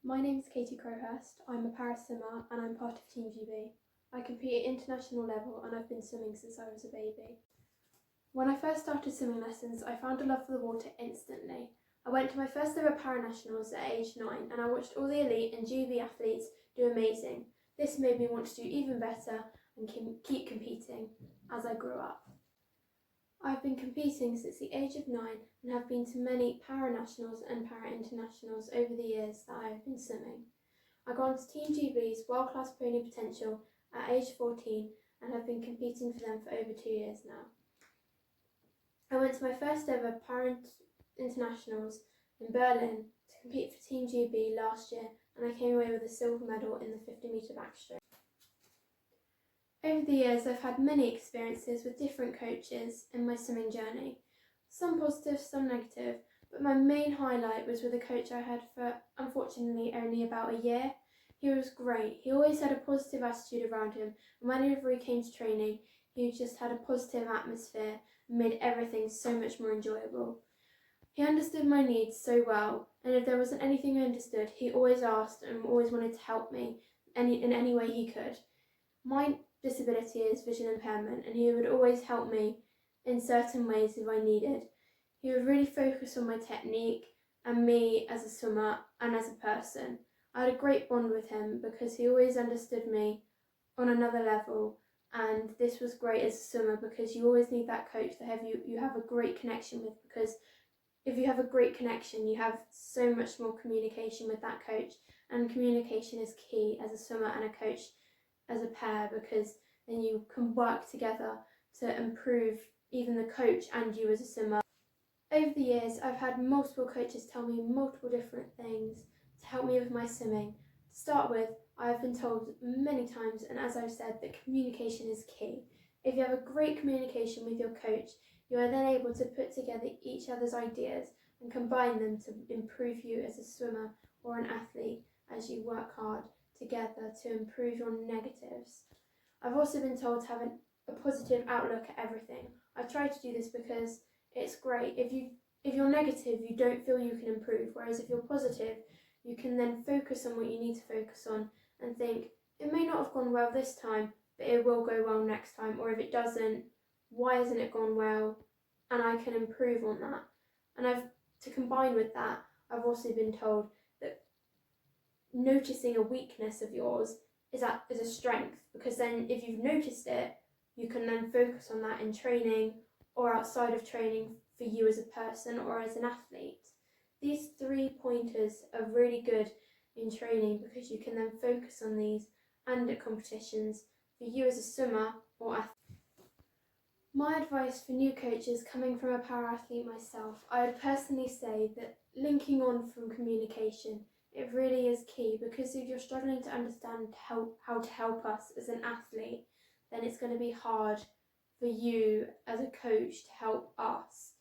My name is Katie Crowhurst. I'm a para swimmer and I'm part of Team GB. I compete at international level and I've been swimming since I was a baby. When I first started swimming lessons, I found a love for the water instantly. I went to my first ever para nationals at age 9 and I watched all the elite and GB athletes do amazing. This made me want to do even better and keep competing as I grew up. I've been competing since the age of 9 and have been to many para-nationals and para-internationals over the years that I have been swimming. I got onto Team GB's world-class pony potential at age 14 and have been competing for them for over 2 years now. I went to my first ever para-internationals in Berlin to compete for Team GB last year and I came away with a silver medal in the 50-metre backstroke. Over the years, I've had many experiences with different coaches in my swimming journey. Some positive, some negative, but my main highlight was with a coach I had for, unfortunately, only about a year. He was great. He always had a positive attitude around him, and whenever he came to training, he just had a positive atmosphere and made everything so much more enjoyable. He understood my needs so well, and if there wasn't anything I understood, he always asked and always wanted to help me in any way he could. My disability is vision impairment and he would always help me in certain ways if I needed. He would really focus on my technique and me as a swimmer and as a person. I had a great bond with him because he always understood me on another level, and this was great as a swimmer because you always need that coach that you have a great connection with, because if you have a great connection you have so much more communication with that coach, and communication is key as a swimmer and a coach as a pair, because then you can work together to improve even the coach and you as a swimmer. Over the years, I've had multiple coaches tell me multiple different things to help me with my swimming. To start with, I have been told many times, and as I've said, that communication is key. If you have a great communication with your coach, you are then able to put together each other's ideas and combine them to improve you as a swimmer or an athlete as you work hard together to improve your negatives. I've also been told to have a positive outlook at everything. I try to do this because it's great. If you're negative, you don't feel you can improve, whereas if you're positive, you can then focus on what you need to focus on and think, it may not have gone well this time, but it will go well next time, or if it doesn't, why hasn't it gone well? And I can improve on that. And to combine with that, I've also been told that noticing a weakness of yours is a strength, because then if you've noticed it, you can then focus on that in training or outside of training for you as a person or as an athlete. These 3 pointers are really good in training because you can then focus on these and at competitions for you as a swimmer or athlete. My advice for new coaches coming from a para-athlete myself, I would personally say that linking on from communication, it really is key, because if you're struggling to understand how to help us as an athlete, then it's going to be hard for you as a coach to help us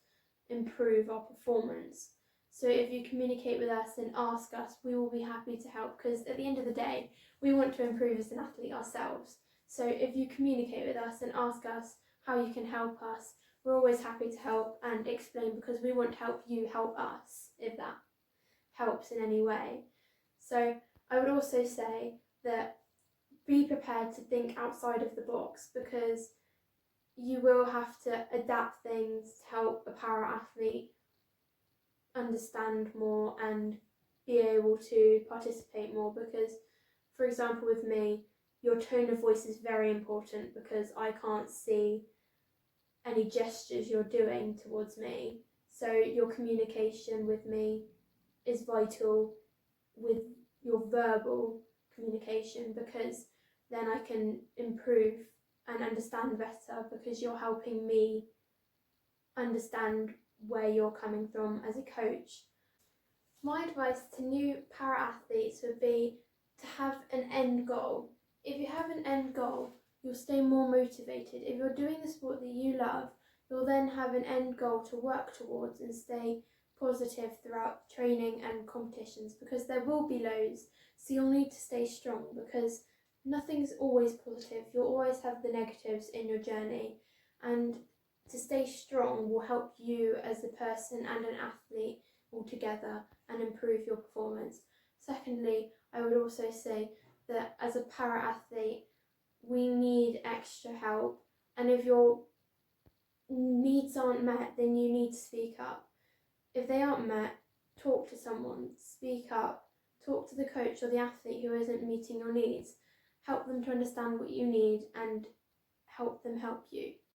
improve our performance. So if you communicate with us and ask us, we will be happy to help, because at the end of the day, we want to improve as an athlete ourselves. So if you communicate with us and ask us how you can help us, we're always happy to help and explain, because we want to help you help us, if that helps in any way. So I would also say that be prepared to think outside of the box, because you will have to adapt things to help a para-athlete understand more and be able to participate more, because, for example, with me, your tone of voice is very important, because I can't see any gestures you're doing towards me. So your communication with me is vital with your verbal communication, because then I can improve and understand better, because you're helping me understand where you're coming from as a coach. My advice to new para-athletes would be to have an end goal. If you have an end goal, you'll stay more motivated. If you're doing the sport that you love, you'll then have an end goal to work towards and stay positive throughout training and competitions, because there will be lows, so you'll need to stay strong, because nothing's always positive. You'll always have the negatives in your journey, and to stay strong will help you as a person and an athlete altogether and improve your performance. Secondly, I would also say that as a para-athlete, we need extra help, and if your needs aren't met, then you need to speak up. If they aren't met, talk to someone, speak up, talk to the coach or the athlete who isn't meeting your needs, help them to understand what you need and help them help you.